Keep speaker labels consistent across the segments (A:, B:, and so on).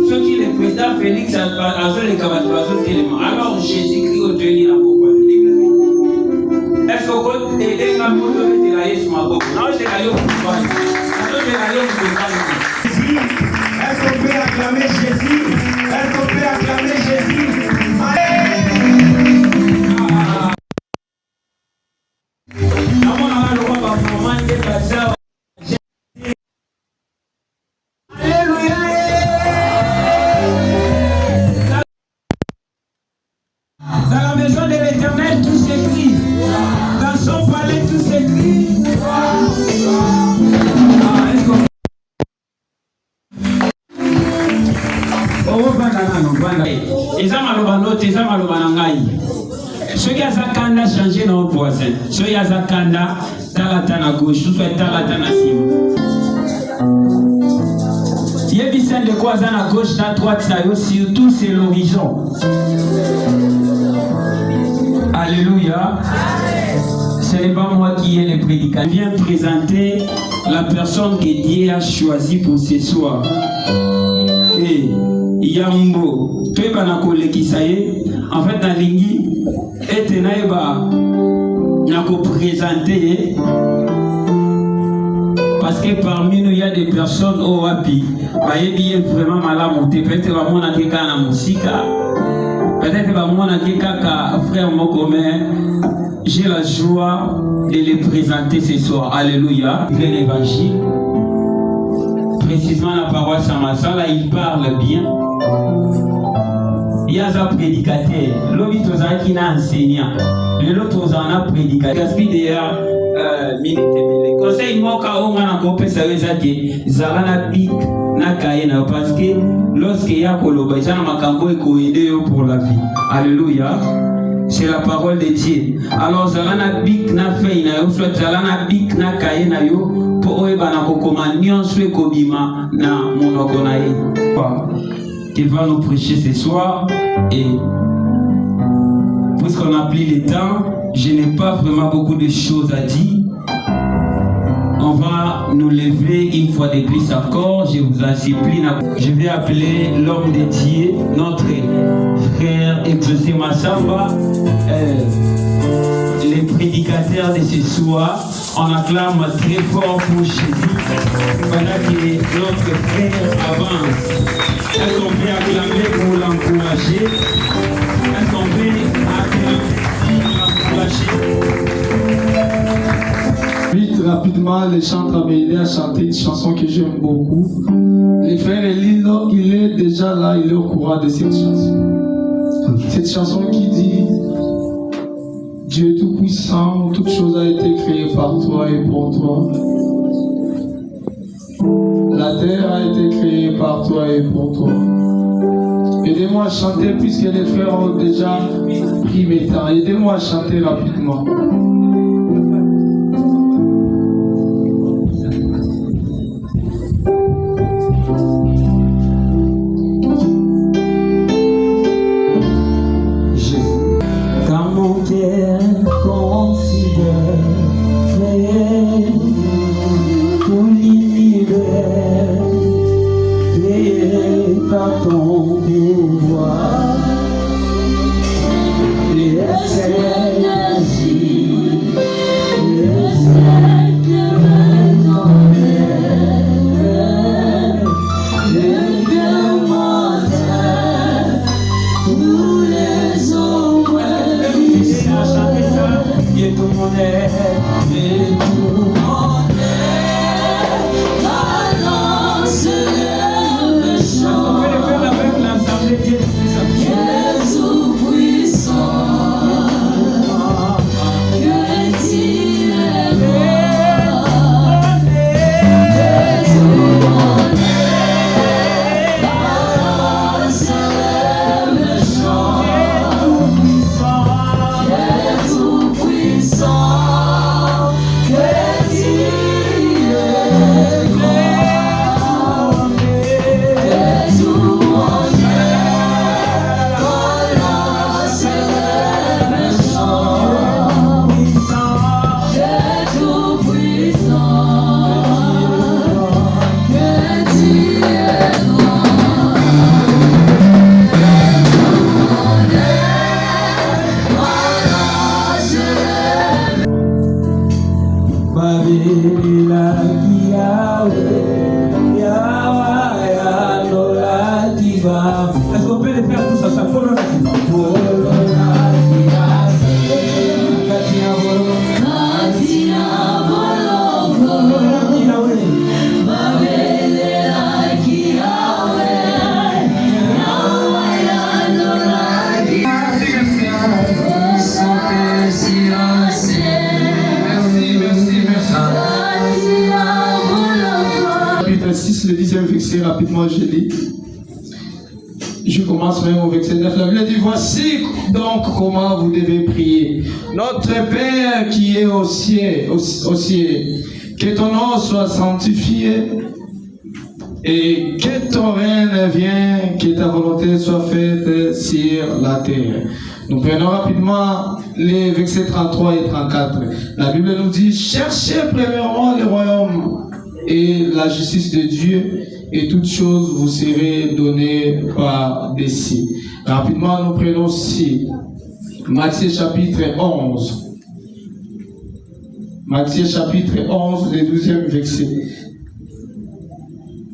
A: Ce qui est le président Félix a fait les camarades éléments. Alors Jésus-Christ au Dieu n'a pas. Est-ce que vous avez un mot de la Yesu Mabo? Non, c'est la Yesu Mabo.
B: Est-ce qu'on peut acclamer Jésus? Est-ce qu'on peut acclamer Jésus?
A: Dans la maison de l'Éternel, tout s'écrit. Dans son palais, tout s'écrit. Ceux qui ont kanda changer nos voisins. Ceux qui ont kanda talatana gauche, soit talatana sim. Yebisen de quoi à gauche, à droite, ça surtout c'est l'horizon. Alléluia. Ce n'est pas moi qui ai le prédicateur. Je viens présenter la personne que Dieu a choisie pour ce soir. Et Yambo, tu es banakole qui ça y est. En fait, dans l'Ingi, et Tenaïba, n'a qu'à présenter. Parce que parmi nous, il y a des personnes au Wapi. Ils sont vraiment mal à monter. Peut-être que nous avons des cas de musique. Peut-être que nous avons des cas de frère commun. J'ai la joie de les présenter ce soir. Alléluia. L'évangile. Précisément la parole Samasala, il parle bien. Il y a un prédicateur. L'autre, il y a un enseignant. L'autre, il y a un prédicateur. Le conseil moka on a compris ça veut dire zalana big na kaina parce que lorsque ya koloba jana makambo eko aider pour la vie. Alléluia. C'est la parole de Dieu. Alors zalana big na fait na yo soit zalana big na kaina yo pour eba na kokoma nyonso ekobima na monoko na ye. Qui va nous prêcher ce soir et puisqu'on a pris le temps, je n'ai pas vraiment beaucoup de choses à dire. On va nous lever une fois de plus encore. Je vous en supplie. Je vais appeler l'homme de Dieu, notre frère Exaucé Massamba, les prédicateurs de ce soir. On acclame très fort pour Jésus. Voilà que notre frère avance. Est-ce qu'on peut acclamer pour l'encourager? Est-ce qu'on peut acclamer pour l'encourager?
C: Vite, rapidement, les chanteurs m'aider à chanter une chanson que j'aime beaucoup. Le frère Elino, il est déjà là, il est au courant de cette chanson. Cette chanson qui dit Dieu Tout-Puissant, toute chose a été créée par toi et pour toi. La terre a été créée par toi et pour toi. Aidez-moi à chanter puisque les frères ont déjà pris mes temps. Aidez-moi à chanter rapidement.
A: Balance le chant. Est-ce qu'on peut les faire tous à sa fois?
C: Chapitre 6, le 10e verset, rapidement je lis. Je commence même au verset 9. La Bible dit, voici donc comment vous devez prier. Notre Père qui est au ciel, que ton nom soit sanctifié et que ton règne vienne, que ta volonté soit faite sur la terre. Nous prenons rapidement les versets 33 et 34. La Bible nous dit, cherchez premièrement le royaume et la justice de Dieu, et toutes choses vous seront données par-dessus. Rapidement, nous prenons aussi Matthieu chapitre 11. Matthieu chapitre 11, le 12e verset.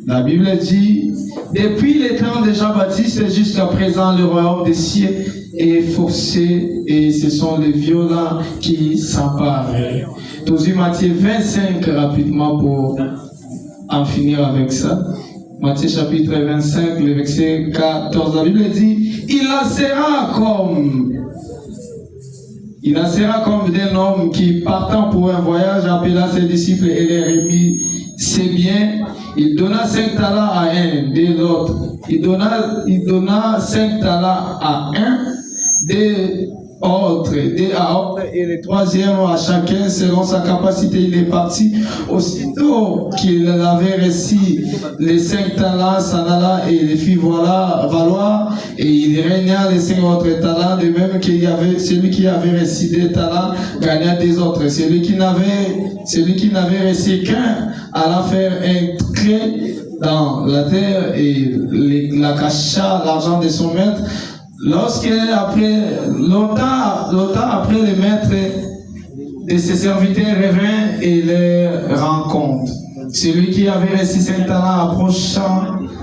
C: La Bible dit, depuis les temps de Jean-Baptiste jusqu'à présent, le royaume des cieux est forcé et ce sont les violents qui s'emparent. Tous Matthieu 25 rapidement pour en finir avec ça. Matthieu chapitre 25, le verset 14, la Bible dit, il en sera comme d'un homme qui, partant pour un voyage, appela ses disciples et les remit ses biens. Il donna 5 talents à un, de l'autre. Il donna 5 talents à un, de autres, et le troisième à chacun selon sa capacité. Il est parti. Aussitôt qu'il avait reçu les 5 talents, s'en alla et les fit valoir, et il régna les 5 autres talents, de même qu'il y avait celui qui avait reçu des talents gagna des autres. Celui qui n'avait reçu qu'un alla faire un trait dans la terre et la cacha l'argent de son maître. Longtemps après, le maître de ses serviteurs revint et les rencontre. Celui qui avait reçu 5 talents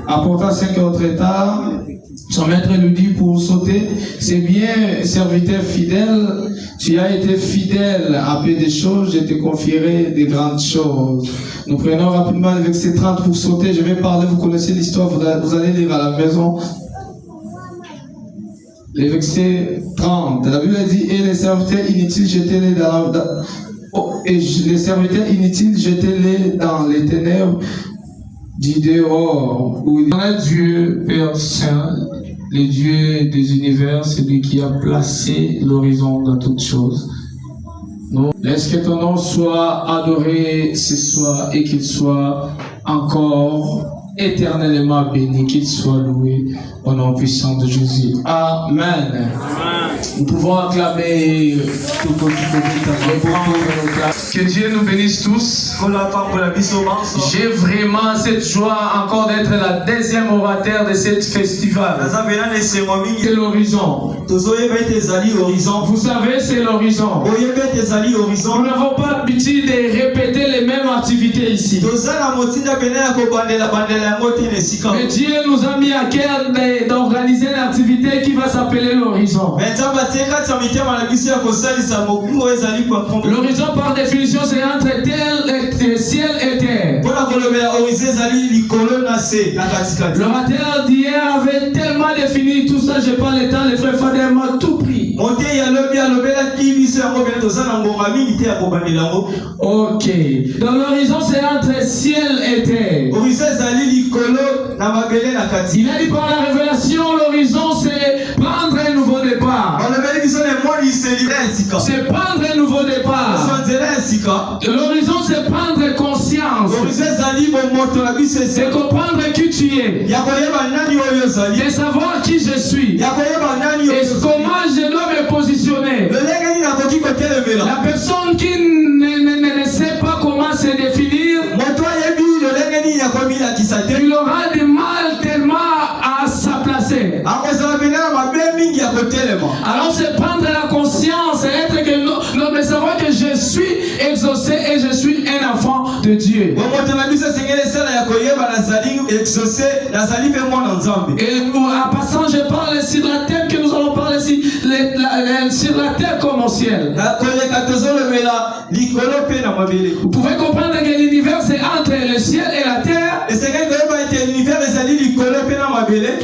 C: apporta 5 autres talents. Son maître lui dit pour sauter, c'est bien, serviteur fidèle, tu as été fidèle à peu de choses, je te confierai de grandes choses. Nous prenons rapidement le verset 30 pour sauter. Je vais parler, vous connaissez l'histoire, vous allez lire à la maison. Le verset 30, la Bible dit, et les serviteurs inutiles, jetez-les dans les ténèbres du dehors, où il y a Dieu, Père Saint, le Dieu des univers, celui qui a placé l'horizon dans toutes choses. Laisse que ton nom soit adoré ce soir et qu'il soit encore éternellement béni, qu'il soit loué au nom puissant de Jésus. Amen. Amen. Nous pouvons acclamer tout au que Dieu nous bénisse tous. J'ai vraiment cette joie encore d'être la deuxième orateur de cette festival. C'est l'horizon. Vous savez, c'est l'horizon. Nous n'avons pas l'habitude de répéter les mêmes activités ici. Mais Dieu nous a mis à cœur d'organiser une activité qui va s'appeler l'horizon. L'horizon par définition c'est entre ciel et terre. L'orateur d'hier avait tellement défini tout ça, je n'ai pas le temps, les frères Fader m'a tout pris. Ok. Donc l'horizon c'est entre ciel et terre. Il a dit par la révélation, l'horizon c'est prendre un nouveau départ. C'est prendre un nouveau départ. L'horizon c'est prendre conscience. C'est comprendre qui tu es. Et savoir qui je suis. Et comment je dois me positionner. La personne qui ne sait pas comment se définir, il aura du mal tellement à se placer. Alors c'est prendre la conscience et être que nous savons que je suis exaucé et je suis un enfant de Dieu. Et en passant, je parle sur la terre que nous allons parler sur la terre comme au ciel. Vous pouvez comprendre que l'univers c'est entre le ciel et la terre.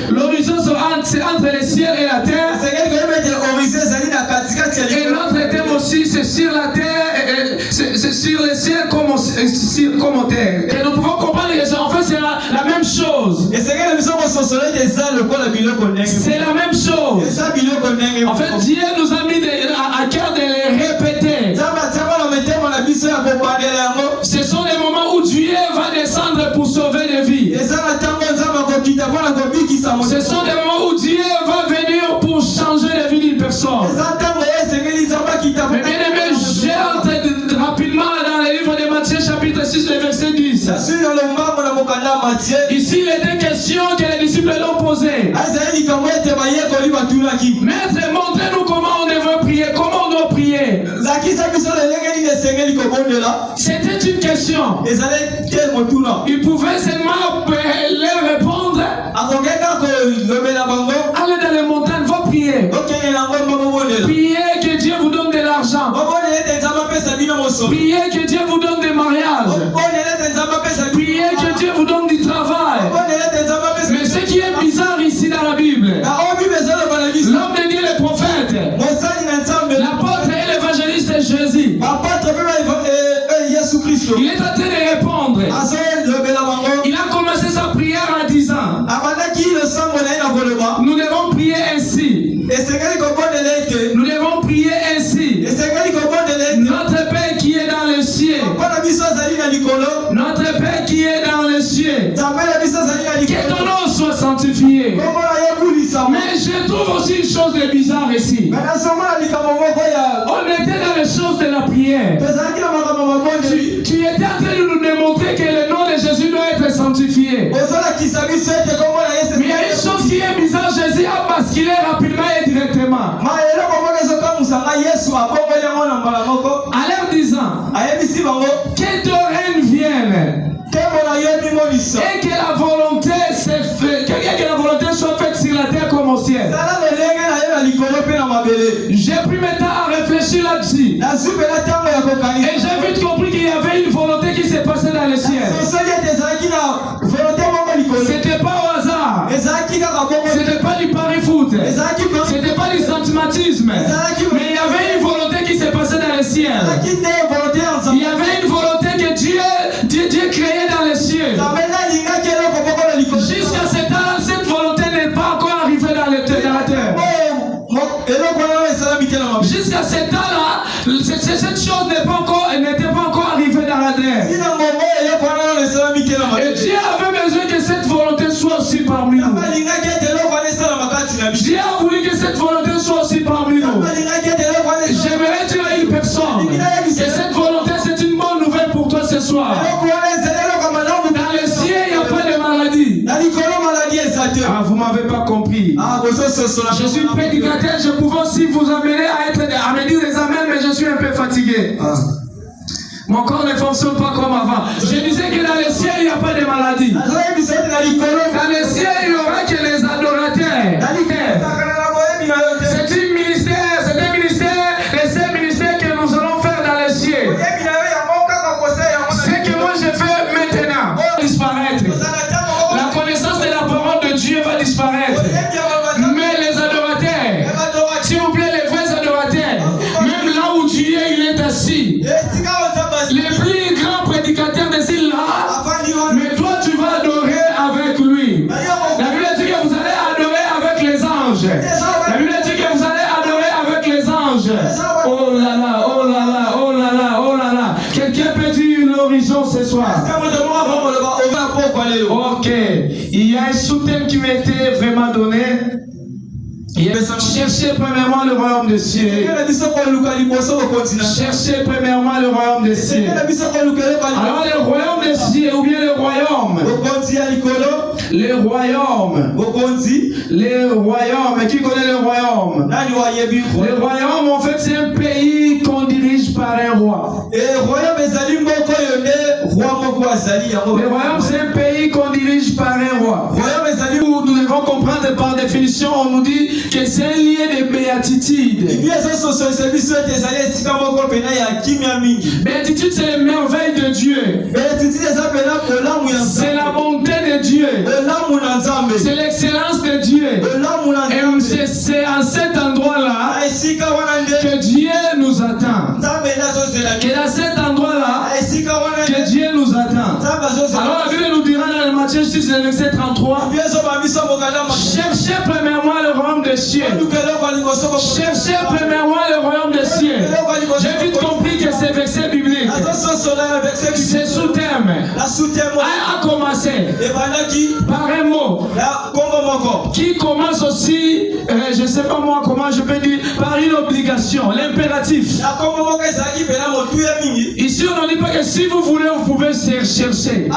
C: L'horizon c'est entre le ciel et la terre. Et notre thème aussi c'est sur la terre, c'est sur le ciel comme au terre. Et nous pouvons comprendre que en fait c'est la même chose. C'est la même chose. En fait Dieu nous a mis à cœur de les répéter. Ce sont les moments où Dieu va descendre pour sauver des vies. Ce sont des moments où Dieu va venir pour changer la vie d'une personne. Mais bien aimé, j'entre rapidement dans le livre de Matthieu chapitre 6, le verset 10. Ici, il était question que les disciples l'ont posé. Maître, montrez-nous comment on devrait prier, comment on doit prier. C'était une question. Il pouvait seulement leur répondre. Allez dans les montagnes, va prier. Priez que Dieu vous donne de l'argent. Priez que Dieu vous donne des mariages. Priez que Dieu vous donne du travail. Mais ce qui est bizarre ici dans la Bible, l'homme de Dieu, le prophète, l'apôtre et l'évangéliste Jésus, il est en train de répondre. Il a commencé sa prière en disant, nous devons prier ainsi. Nous devons prier ainsi. Notre Père qui est dans les cieux. Notre Père qui est dans les cieux. Que ton nom soit sanctifié. Mais je trouve aussi une chose de bizarre ici. On était dans les choses de la prière. Tu étais en train de nous démontrer que le nom de Jésus doit être sanctifié. Mais il y a une chose qui est bizarre. Jésus a basculé rapidement et directement. En leur disant que ton règne vienne et que la volonté soit faite sur la terre comme au ciel. J'ai pris mes temps à réfléchir là-dessus. Et j'ai vite compris qu'il y avait une volonté qui s'est passée dans le ciel. C'était pas au hasard. C'était pas du pari-foot. C'était pas du sentimentisme. Mais il y avait une volonté qui s'est passée dans le ciel. Il y avait une volonté que Dieu créait dans les cieux. Jusqu'à ce temps, cette volonté n'est pas encore arrivée dans la terre. Jusqu'à ce temps-là, cette chose n'était pas encore arrivée dans la terre. Et Dieu avait besoin que cette volonté soit aussi parmi nous. Dieu a voulu que cette volonté soit aussi parmi nous. J'aimerais dire à une personne que cette volonté, c'est une bonne nouvelle pour toi ce soir. Dans les cieux, il n'y a pas de maladie. Ah, vous ne m'avez pas compris. Je suis prédicateur, je pouvais aussi vous amener à me dire des amens, mais je suis un peu fatigué. Mon corps ne fonctionne pas comme avant. Je disais que dans les cieux, il n'y a pas de maladie. Dans les cieux, il n'y aura que les adorateurs. C'est un ministère, et c'est un ministère que nous allons faire dans les cieux. Ce que moi je fais maintenant va disparaître. La connaissance de la parole de Dieu va disparaître. Mais les adorateurs, s'il vous plaît, les vrais adorateurs, même là où Dieu il est assis, les plus grands prédicateurs décident là, mais toi tu vas adorer avec lui. La Bible dit que vous allez adorer avec les anges. La Bible dit que vous allez adorer avec les anges. Oh là là, oh là là, oh là là, oh là là. Quelqu'un peut dire l'horizon ce soir? Ok, il y a un sous-thème qui m'était vraiment donné. Cherchez premièrement le royaume des cieux. Cherchez premièrement le royaume des cieux. Alors le royaume des cieux ou bien le royaume. Le royaume. Le royaume. Qui connaît le royaume? Le royaume en fait c'est un pays qu'on dirige par un roi. Le royaume, c'est un pays qu'on dirige par un roi. Nous devons comprendre par définition, on nous dit que c'est un lieu de béatitude. Béatitude, c'est les merveilles de Dieu. C'est la bonté de Dieu. C'est l'excellence de Dieu. Et c'est à cet endroit-là que Dieu nous attend. Que dans cet endroit-là, que Dieu nous attend. Alors la Bible nous dira dans le Matthieu 6, le verset 33, cherchez premièrement le royaume des cieux. Cherchez premièrement le royaume des cieux. J'ai vite compris que c'est verset biblique. C'est sous-terme. A commencé par un mot qui commence aussi, je ne sais pas moi comment je peux dire, par une obligation, l'impératif. Ici on ne dit pas que si vous voulez, vous pouvez chercher.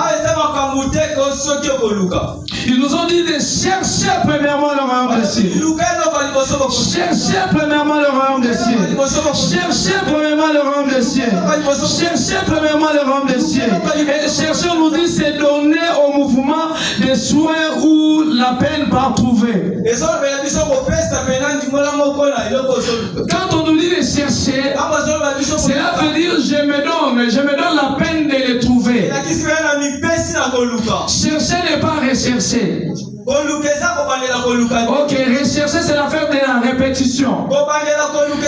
C: Ils nous ont dit de chercher premièrement le royaume des cieux. Cherchez premièrement le royaume des cieux. Cherchez premièrement le royaume des cieux. Cherchez premièrement le royaume des cieux. Et chercher, on nous dit, c'est donner au mouvement des soins ou la peine par trouver. Quand on nous dit de chercher, cela veut dire je me donne la peine de les trouver. Chercher n'est pas rechercher. Ok, rechercher c'est l'affaire de la répétition.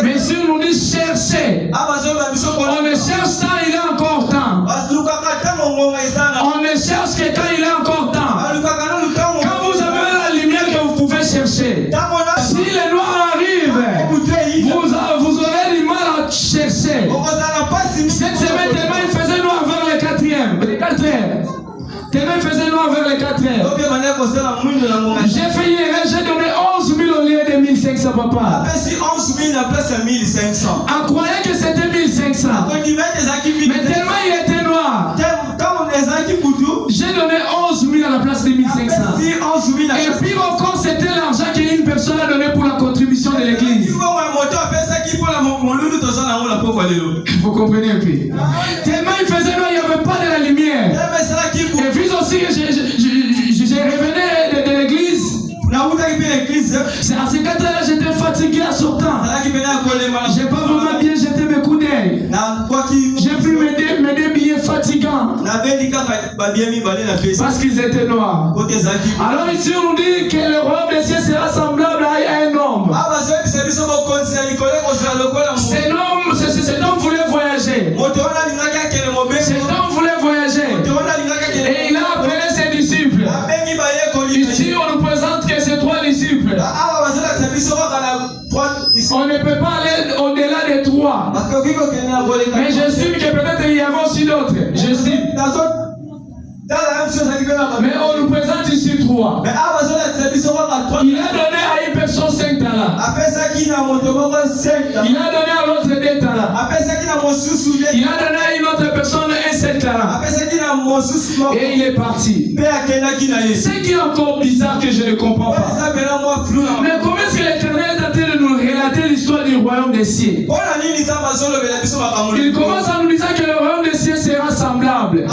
C: Mais si on nous dit chercher, on ne cherche quand il est encore temps. On ne cherche que quand il est encore temps. Quand vous avez la lumière que vous pouvez chercher, si le noir arrive, vous aurez du mal à chercher. Cette semaine, demain, il faisait noir vers le 4 heures. Demain faisait noir vers les 4 heures. J'ai fait hier, j'ai donné 11 000 au lieu de 1500, papa. En croyant que c'était 1500. Mais tellement il était noir. J'ai donné 11 000 à la place de 1500. Et puis encore, c'était l'argent qu'une personne a donné pour la contribution de l'église. Vous comprenez un peu? Tellement il faisait noir, il n'y avait pas de la lumière. Et puis aussi que j'ai revenu de l'église. C'est à ces 4 heures j'étais fatigué à sortant. J'ai pas vraiment bien jeté mes coups d'œil. J'ai pris mes deux billets fatigants. Parce qu'ils étaient noirs. Alors ici on nous dit que le royaume des cieux sera semblable à un homme. Cet homme voulait voyager. Cet homme voulait voyager. Et il a appelé ses disciples. Ici on nous présente que c'est 3 disciples. On ne peut pas aller au-delà des 3. Mais j'estime que peut-être il y avait aussi d'autres. J'estime. Mais on nous présente ici 3. Il a donné à une personne 5 talents. Il a donné à l'autre 2 talents. Il a donné à une autre personne un 7 talents. Et il est parti. Ce qui est encore bizarre que je ne comprends pas. Mais comment est-ce que l'Éternel est en train de nous relater l'histoire du royaume des cieux? Il commence à nous dire que le royaume des cieux sera semblable.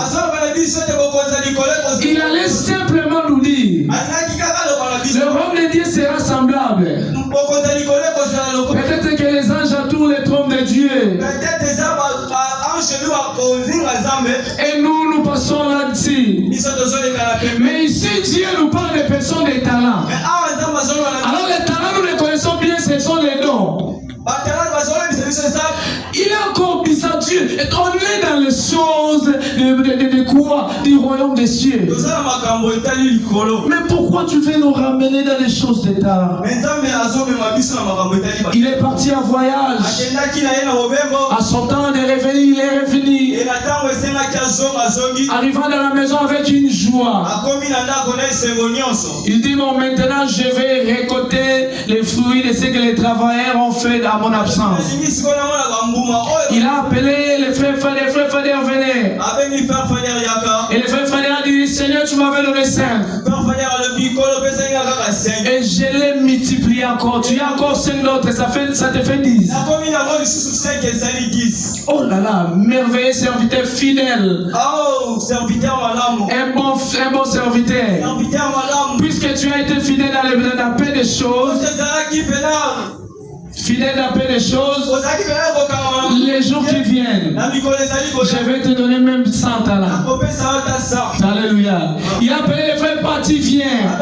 C: Il allait simplement nous dire le royaume des dieux sera semblable. Peut-être que les anges entourent les trônes de Dieu. Et nous passons là-dessus. Mais ici, Dieu nous parle des personnes des talents. Alors les talents, nous les connaissons bien, ce sont les dons. Il est encore bizarre, Dieu. On est dans les choses de quoi? Du royaume des cieux. Mais pourquoi tu veux nous ramener dans les choses d'état? Il est parti en voyage. À son temps de revenir, il est revenu. Arrivant dans la maison avec une joie. Il dit bon, maintenant je vais récolter les fruits de ce que les travailleurs ont fait à mon absence. Il a appelé les frères Fader, venez. Et les frères Fader a dit Seigneur, tu m'avais donné 5. Et je l'ai multiplié encore. Tu as encore 5 autres, ça te fait 10. Oh là là, merveilleux serviteur fidèle.
B: Oh, serviteur madame.
C: Un bon serviteur. Puisque tu as été fidèle dans la paix des choses. Fidèle à peu de choses, les jours qui viennent, je vais te donner même 100 talents. Alléluia. Il a appelé les frères partis, viens.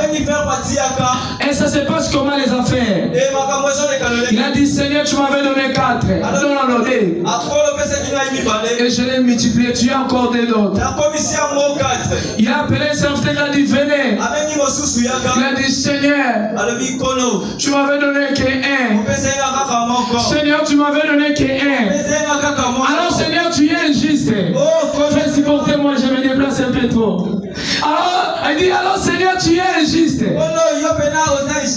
C: Et ça se passe comment les affaires? Il a dit, Seigneur, tu m'avais donné 4. Et je l'ai multiplié, tu as encore des autres. Il a appelé les serviteurs, il a dit, venez. Il a dit, Seigneur, tu m'avais donné que 1. Seigneur, tu m'avais donné que 1. Alors, Seigneur, tu es injuste. Fais supporter moi, je me déplace un peu trop. Alors, il dit, alors, Seigneur, tu es injuste.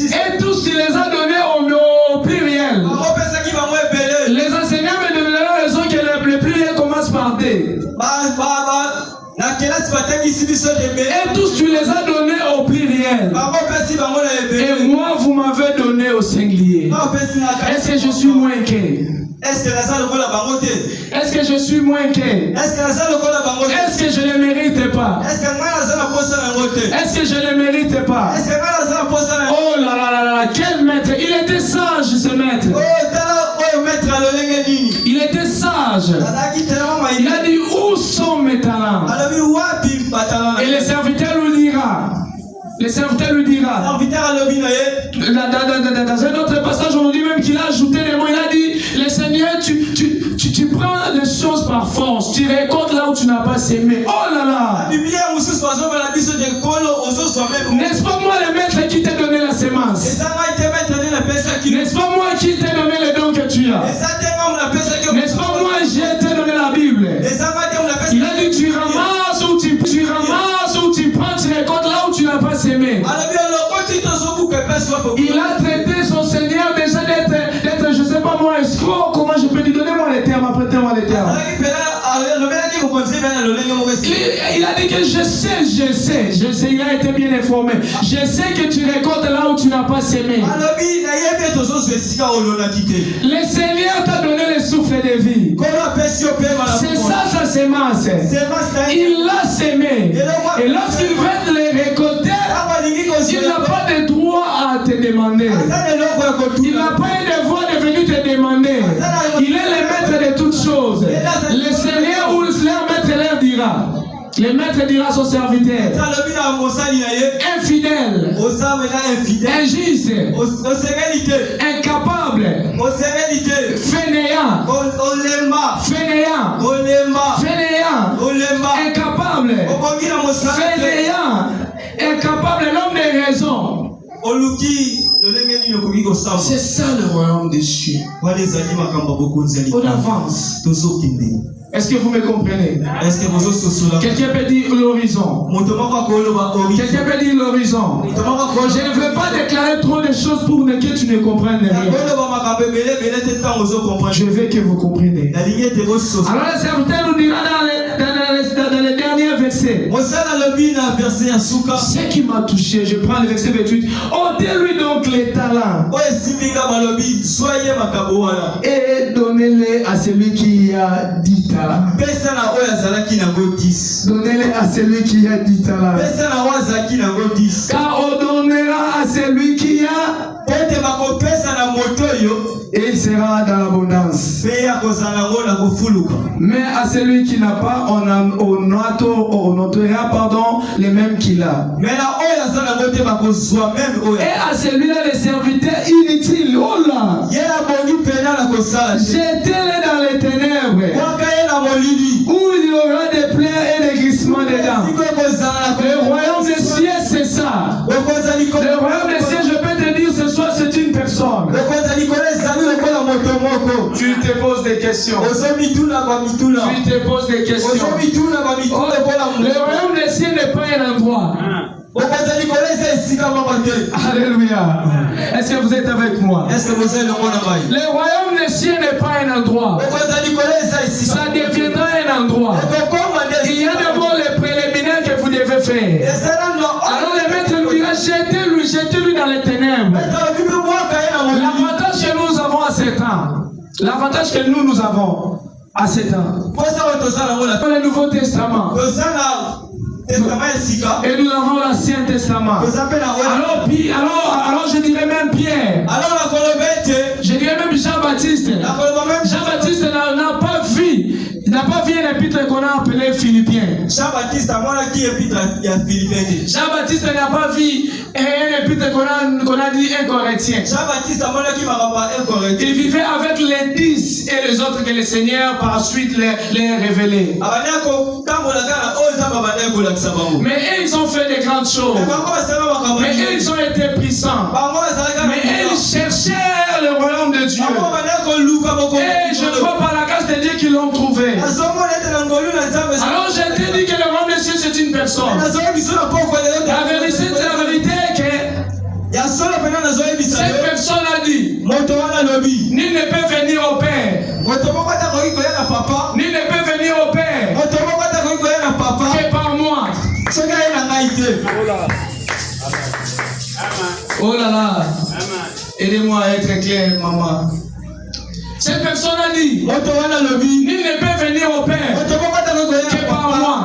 C: Et tous, tu les as donnés au pluriel. Les enseignants me donneront raison que le pluriel commence par D. Et tous tu les as donnés au pluriel. Et moi vous m'avez donné au singulier. Est-ce que je suis moins qu'eux? Est-ce que je suis moins qu'eux? Est-ce que je ne le mérite pas? Est-ce que je ne le mérite pas? Oh là là là là, quel maître! Il était sage ce maître. Il était sage. Il a dit, où sont mes talents? Et le serviteur lui dira. Le serviteur lui dira. Dans un autre passage, on nous dit même qu'il a ajouté les mots. Il a dit, le Seigneur, tu prends les choses par force. Tu récoltes là où tu n'as pas sémé. Oh là là. N'est-ce pas moi le maître qui t'a donné la sémence? N'est-ce pas moi qui t'ai donné les dons que tu as? N'est-ce pas moi j'ai t'ai donné la Bible? Il a dit, tu ramasses ou tu prends, tu récoltes là où tu n'as pas sémé. Il a traité son Seigneur déjà d'être, je ne sais pas moi, escroc. Comment je peux lui donner moi les termes, apprêtez-moi les termes. Il a dit que je sais, il a été bien informé. Je sais que tu récoltes là où tu n'as pas sémé. Le Seigneur t'a donné le souffle de vie. C'est ça sa sémence. Il l'a sémé. Et lorsqu'il va les récolter, il n'a pas de droit à te demander. Il n'a pas eu de droit de venir te demander. Il est le maître de toutes choses. Le Seigneur ou leur maître leur dira. Le maître dira à son serviteur, infidèle, injuste, incapable, fainéant, incapable, fainéant, incapable, l'homme des raisons. C'est ça le royaume des cieux. On avance. Est-ce que vous me comprenez? Quelqu'un peut dire l'horizon. Quelqu'un peut dire l'horizon. Je ne veux pas déclarer trop de choses pour que tu ne comprennes rien. Je veux que vous compreniez. Alors le serviteur nous dira dans les derniers versets. Ce qui m'a touché, je prends le verset 28. Ôtez-lui donc les talents et donnez-les à celui qui a 10 talents. Donnez-les à celui qui a 10 talents. Car on donnera à celui qui a, et il sera dans l'abondance. Mais à celui qui n'a pas, on notera les mêmes qu'il a. Et à celui-là, les serviteurs inutiles, oh là, jetez-les dans les ténèbres, où il y aura des plaies et des grincements dedans. Le royaume des cieux, c'est ça. Le royaume des cieux, je peux te dire ce soir, c'est une personne. Tu te poses des questions. Tu te poses des questions. Oh, le royaume des cieux n'est pas un endroit. Alléluia. Est-ce que vous êtes avec moi? Le royaume des cieux n'est pas un endroit. Ça deviendra un endroit. Il y a d'abord les préliminaires que vous devez faire. Alors le maître nous dira, jetez-lui dans les ténèbres. L'avantage que nous avons à 7 ans, l'avantage que nous avons à 7 ans, dans le Nouveau Testament, et nous avons l'Ancien Testament. Alors je dirais même Pierre. Je dirais même Jean-Baptiste. Jean-Baptiste n'a pas vu. Il n'a pas vu un épître qu'on a appelé Philippiens. Jean-Baptiste n'a pas vu un épître qu'on a dit un Corinthien. Il vivait avec les 10 et les autres que le Seigneur par la suite les révélait. Mais ils ont fait des grandes choses. Mais ils ont été puissants. Mais ils cherchaient le royaume de Dieu. Et je crois par la grâce de Dieu qu'ils l'ont trouvé. Alors je t'ai dit que le royaume de Dieu c'est une personne. La vérité c'est la vérité que cette personne a dit, nul ne peut venir au Père. Nul ne peut venir au Père que par moi. Oh là là. Aidez-moi à être clair, maman. Cette personne a dit, nul ne peut venir au Père que par moi.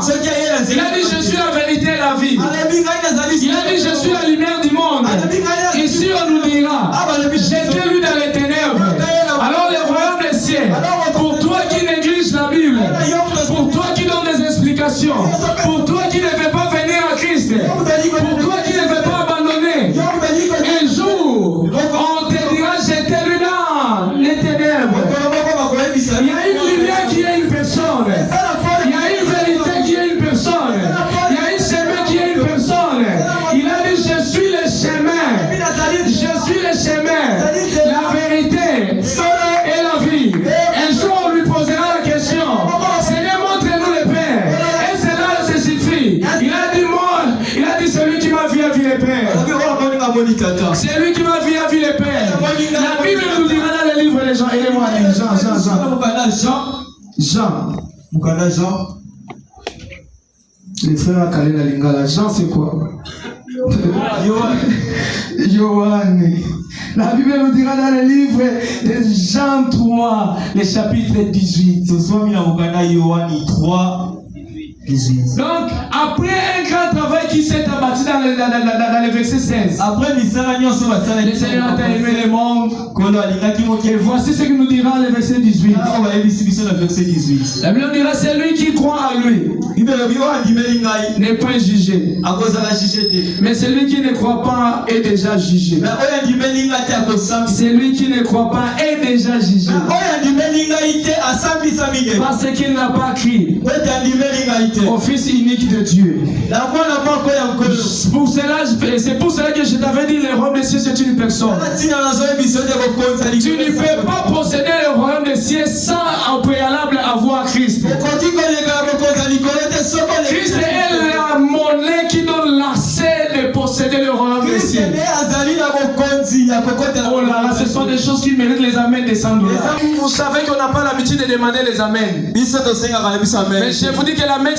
C: Il a dit, je suis la vérité et la vie. Il a dit, je suis la lumière du monde. Ici, on nous dira, jetez-lui dans les ténèbres. Alors, le royaume des cieux, pour toi qui négliges la Bible, pour toi qui donne des explications, pour toi qui ne veut pas venir à Christ, pour toi qui ne veut pas abandonner, un jour, on te dira, jetez-lui dans les ténèbres. Il y a une lumière qui est une personne. Il y a une vérité qui est une personne. Il y a un chemin qui est une personne. Il a dit, je suis le chemin. Je suis le chemin, la vérité et la vie. Un jour, on lui posera la question, Seigneur, montre-nous le Père. Et cela se suffit. Il a dit, moi, il a dit, celui qui m'a vu a vu le Père. C'est lui qui m'a vu a vu le Père. La Bible nous dira dans le livre des gens. Aidez-moi à lire. Jean. Les frères Kalena Lingala. Jean, c'est quoi? Yohane. La Bible nous dira dans le livre de Jean 3, le chapitre 18. Donc, après un grand travail qui s'est abattu dans le verset 16, le Seigneur a aimé le monde. Et voici ce que nous dira le verset 18. La Bible nous dira, c'est lui qui croit en lui n'est pas jugé. Mais celui qui ne croit pas est déjà jugé. Celui qui ne croit pas est déjà jugé. Parce qu'il n'a pas cru au Fils unique de Dieu. C'est pour cela que je t'avais dit, le royaume des cieux c'est une personne. Tu ne peux pas posséder le royaume des cieux sans en préalable avoir Christ. Christ est la monnaie qui donne l'accès de posséder le royaume des cieux. Oh là là, ce sont des choses qui méritent les amens des $100. Vous savez qu'on n'a pas l'habitude de demander les amens. Mais je vous dis que l'amen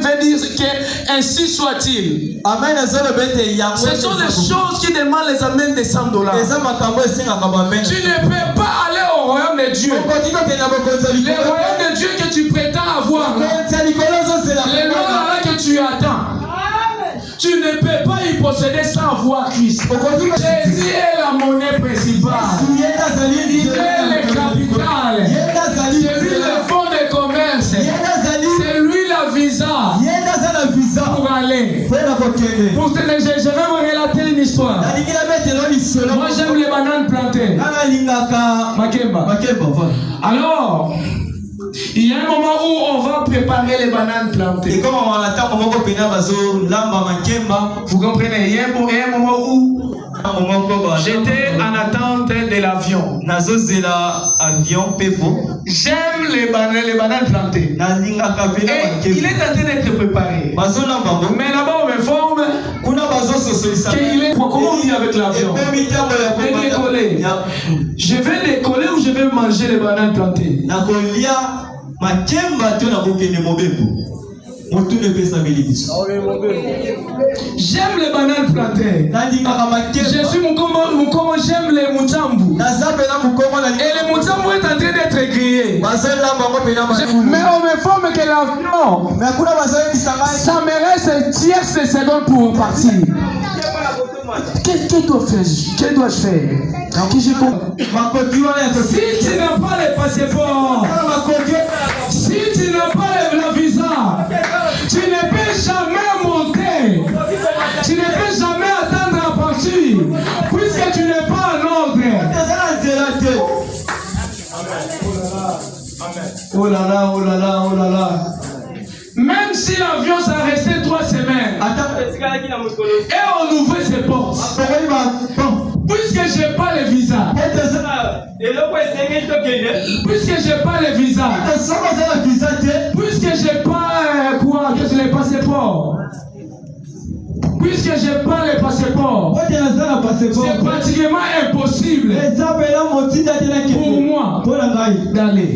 C: veut dire que ainsi soit-il. Ce sont des choses qui demandent les amens des $100. Tu ne peux pas aller au royaume de Dieu. Le royaume de Dieu que tu prétends avoir, le nom là que tu attends, tu ne peux pas y posséder sans voir Christ. Jésus est la monnaie principale. Il est le capital. C'est lui le fonds de commerce. C'est lui la visa pour aller. Je vais vous relater une histoire. Moi j'aime les bananes plantées. Makemba. Alors, il y a un moment où on va préparer les bananes plantées. Vous comprenez? Il y a un moment où j'étais en attente de l'avion. J'aime les bananes plantées. Et il est en train d'être préparé. Mais là-bas on m'informe qu'il est... Comment on dit avec l'avion? Décoller. Je vais décoller ou je vais manger les bananes plantées? J'aime les bananes plantées. Je suis mon comment j'aime les moutambou. Et les moutambou est en train d'être grillés. Mais on m'informe que l'avion, ça me reste tierce de secondes pour partir. Qu'est-ce que dois-je faire? Si tu n'as pas le passeport, si tu n'as pas le visa, tu ne peux jamais monter. Tu ne peux jamais attendre à partir, puisque tu n'es pas en ordre. Oh là là, oh là là, oh là là. Même si l'avion s'est resté 3 semaines, et on ouvrait ses portes, puisque je n'ai pas le visa, puisque je n'ai pas le visa, puisque je n'ai pas quoi, que je n'ai pas le passeport, puisque je n'ai pas le passeport, c'est pratiquement impossible pour moi d'aller.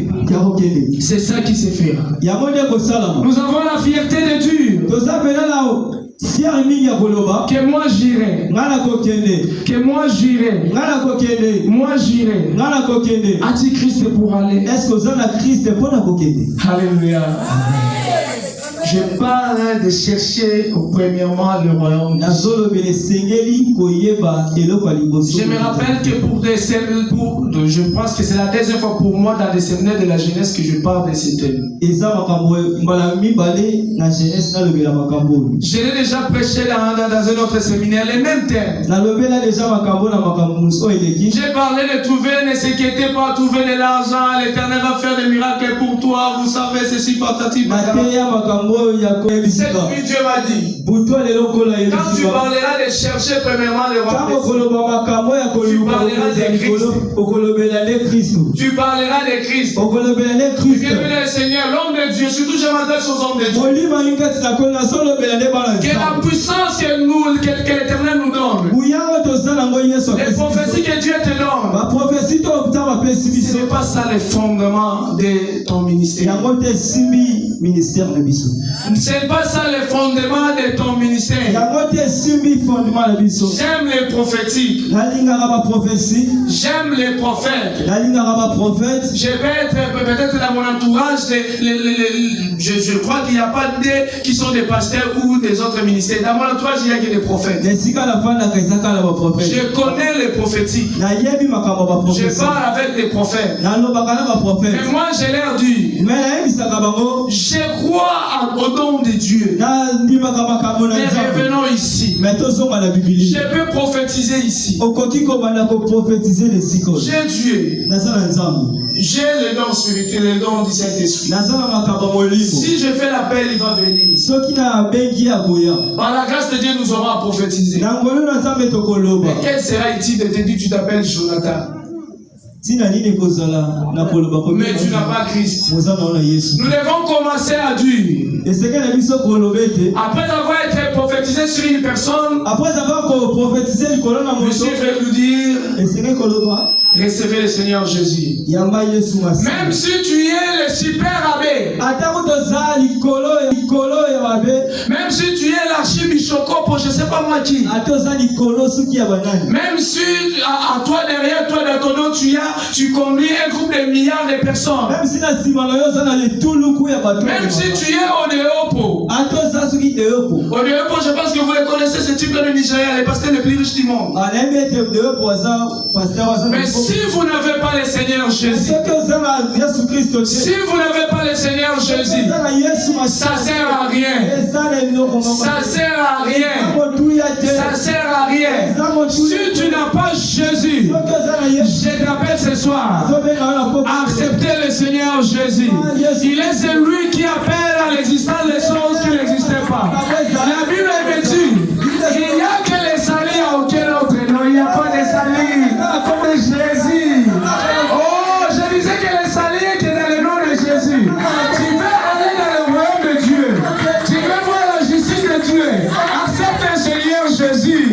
C: C'est ça qui se fait. Nous avons la fierté de Dieu. Que moi j'irai. Que moi j'irai. Moi j'irai. As-tu Christ pour aller? Alléluia. Je parle de chercher premièrement le royaume. Je me rappelle que je pense que c'est la deuxième fois pour moi dans les séminaires de la jeunesse que je parle de ce thème. Je l'ai déjà prêché dans un autre séminaire, les mêmes thèmes. J'ai parlé de trouver, ne s'inquiétez pas, trouver de l'argent, l'Éternel va faire des miracles pour toi, vous savez, ceci, patati, cette nuit, Dieu m'a dit, quand tu parleras de chercher premièrement le royaume, tu parleras de Christ. Tu parleras de Christ. Que le Seigneur, l'homme de Dieu, surtout je m'adresse aux hommes de Dieu. Que la puissance que l'Éternel nous donne, les prophéties que Dieu te donne, ce n'est pas ça le fondement de ton ministère. C'est pas ça le fondement de ton ministère. J'aime les prophétiques. J'aime les prophètes. Je vais être peut-être dans mon entourage. Je crois qu'il n'y a pas des qui sont des pasteurs ou des autres ministères. Dans mon entourage, il n'y a que des prophètes. Je connais les prophétiques. Je parle avec des prophètes. Mais moi, j'ai l'air dit, je crois au don de Dieu. Mais revenons ici. Je peux prophétiser ici. J'ai Dieu. J'ai le don spirituel, le don du Saint-Esprit. Si je fais l'appel, il va venir. Par la grâce de Dieu, nous aurons à prophétiser. Mais quel sera-il de te dire tu t'appelles Jonathan? Mais tu n'as pas Christ. Nous devons commencer à dire. Après avoir été prophétisé sur une personne, Monsieur veut nous dire, recevez le Seigneur Jésus. Même si tu es le super abbé, même si tu es l'archibishocopo, je ne sais pas moi qui, même si à toi derrière toi dans ton nom tu conduis un groupe de milliards de personnes, même si tu es au Odeopo, je pense que vous les connaissez, ce type de Nigeria, les pasteurs les plus riches du monde. Mais si vous n'avez pas le Seigneur Jésus, si vous n'avez pas le Seigneur Jésus, ça ne sert à rien. Ça sert à rien. Ça sert à rien. Si tu n'as pas Jésus, je t'appelle ce soir. Acceptez le Seigneur Jésus. Il est celui qui appelle à l'existence des choses qui n'existaient pas. La Bible est vêtue. Il n'y a que les salis à aucun autre nom. Il n'y a pas de salis comme Jésus. Oh, je disais que les salis étaient dans le nom de Jésus. Tu veux aller dans le royaume de Dieu. Tu veux voir la justice de Dieu. Accepte le Seigneur Jésus.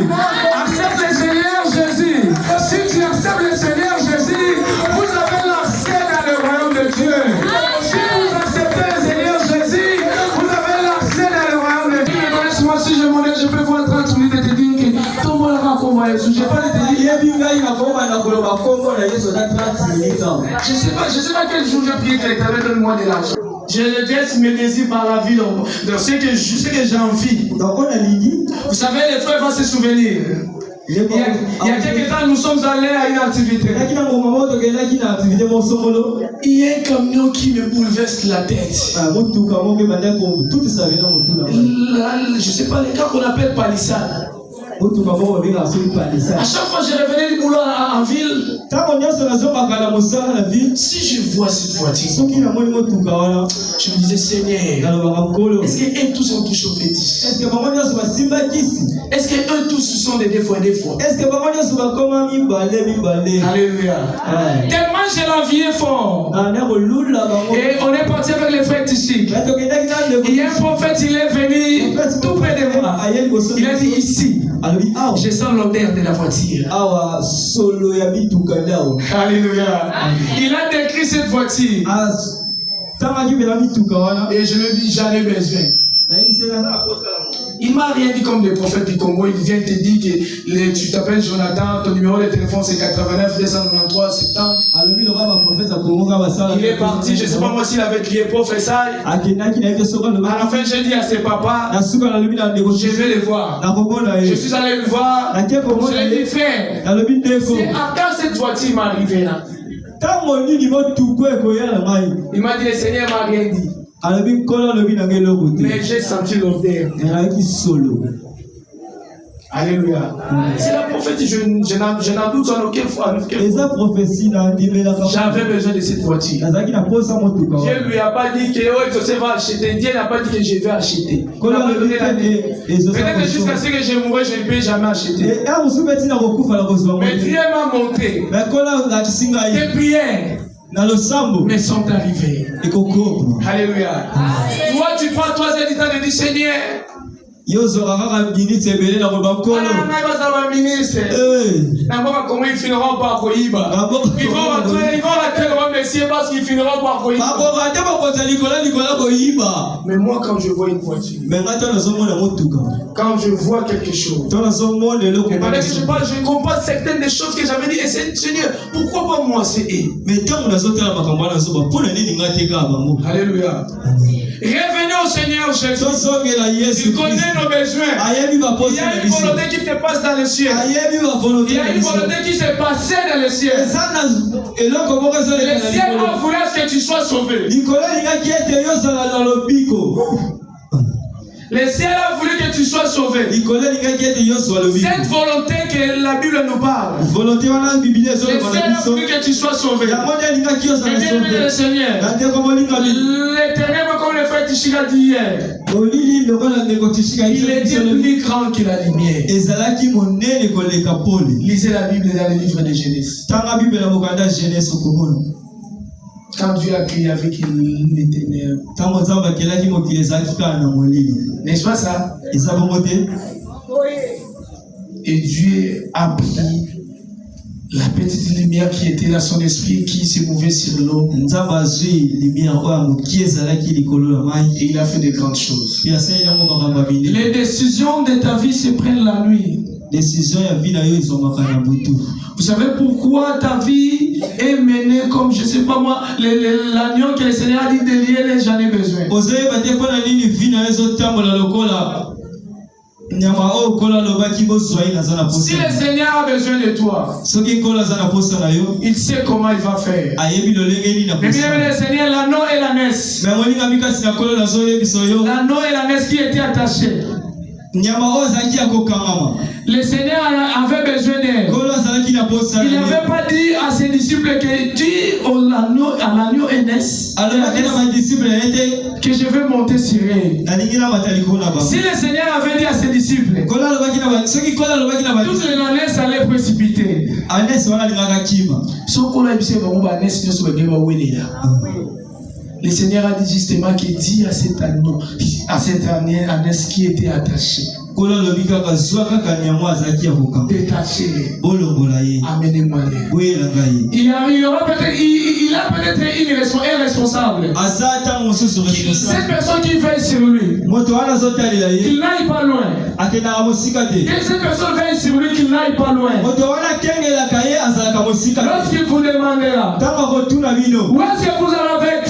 C: Accepte le Seigneur Jésus. Si tu acceptes le Seigneur Jésus, vous avez l'accès dans le royaume de Dieu. Si vous acceptez le Seigneur Jésus, vous avez l'accès sais pas te dire. Je sais pas quel jour j'ai prié que l'Éternel donne-moi de l'argent. Je laisse mes désirs par la vie, donc ce que j'ai envie. Vous savez, les frères vont se souvenir. Il y a quelques temps, nous sommes allés à une activité. Il y a un camion qui me bouleverse la tête. Je sais pas, les gars qu'on appelle palissade. À chaque fois que je revenais du boulot en ville, si je vois cette voiture, je me disais, Seigneur, est-ce qu'eux tous sont touchés au fétiche? Est-ce qu'eux tous sont des fois? Alléluia. Tellement j'ai l'envie fort. Et on est parti avec les frères Tichik. Il y a un prophète, il est venu tout près de moi. Il a dit ici. Je sens l'odeur de la voiture. Alléluia. Il a décrit cette voiture. Et je lui dis, j'en ai besoin. Il m'a rien dit comme des prophètes du Congo. Il vient te dire que tu t'appelles Jonathan, ton numéro de téléphone c'est 89 293 70. Il est parti, je ne sais pas moi s'il avait crié professeur. À la fin, j'ai dit à ses papas, je vais les voir. Je suis allé le voir. Je lui ai dit, frère, c'est à quand cette voiture m'est arrivée là? Il m'a dit, le Seigneur m'a rien dit. Mais j'ai senti l'odeur. Alléluia. C'est la prophétie, je n'en doute en aucune fois. J'avais besoin de cette voiture. Dieu lui a pas dit que Joseph va acheter. Dieu n'a pas dit que je vais acheter. Peut-être jusqu'à ce que je mourrai, je ne peux jamais acheter. Mais Dieu m'a montré. Tes prières mais sont arrivés. Alléluia. Toi, tu prends 3 heures du temps de dire Seigneur. Comment ils finiront par Koïba? Ils vont rater le Messie parce qu'ils finiront par Koïba. Mais moi, quand je vois une voiture, quand je vois quelque chose, je comprends certaines des choses que j'avais dit. Et c'est Seigneur, pourquoi pas moi c'est eux? Alléluia. Revenez au Seigneur Jésus. Il connaît nos besoins. Il y a une volonté qui se passe dans le ciel. Il y a une volonté qui s'est passée dans le ciel. Le ciel a voulu que tu sois sauvé. Le ciel a voulu que tu sois sauvé. Cette volonté que la Bible nous parle. Le ciel a voulu que tu sois sauvé. Et bien, le Seigneur. L'éternel, comme le frère Tichik a dit hier, il était plus grand que la lumière. Lisez la Bible dans le livre de Genèse. Quand Dieu a créé avec les ténèbres. N'est-ce pas ça? Et Dieu a pris la petite lumière qui était dans son esprit, qui se mouvait sur l'eau. Et il a fait de grandes choses. Les décisions de ta vie se prennent la nuit. Vous savez pourquoi ta vie est menée comme, je ne sais pas moi, l'agneau que le Seigneur a dit de lier, j'en ai besoin. Si le Seigneur a besoin de toi, il sait comment il va faire. Mais bien le Seigneur, l'anneau et la naisse. L'anneau et la naisse qui étaient attachés. Le Seigneur avait besoin d'elle. Il n'avait pas dit à ses disciples que dis à l'agneau et naisse que je vais monter sur elle. Si le Seigneur avait dit à ses disciples, toute la naisse allait précipiter. Le Seigneur a dit justement qu'il dit à cette ânesse qui était attachée. Détachez-les. Amenez-moi les. Il aura peut-être, il a peut-être un responsable. Cette personne qui veille sur lui, qu'il n'aille pas loin. Et cette personne veille sur lui, qu'il n'aille pas loin. Lorsqu'il vous demandera, où est-ce que vous avez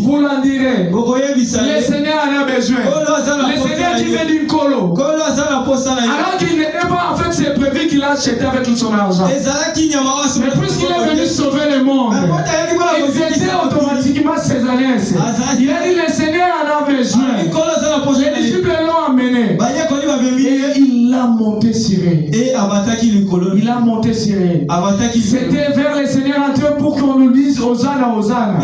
C: vous l'en direz. Le Seigneur en a besoin. Le Seigneur qui fait d'une colo. Alors qu'il n'était pas, en fait, c'est prévu qu'il a acheté avec tout son argent. Mais puisqu'il est venu sauver le monde, ils étaient automatiquement ses alliances. Il a dit le Seigneur en a besoin. Les disciples l'ont amené. Et il a monté sur eux. Il a monté sur eux. C'était vers le Seigneur entré pour qu'on nous dise Hosanna, Hosanna.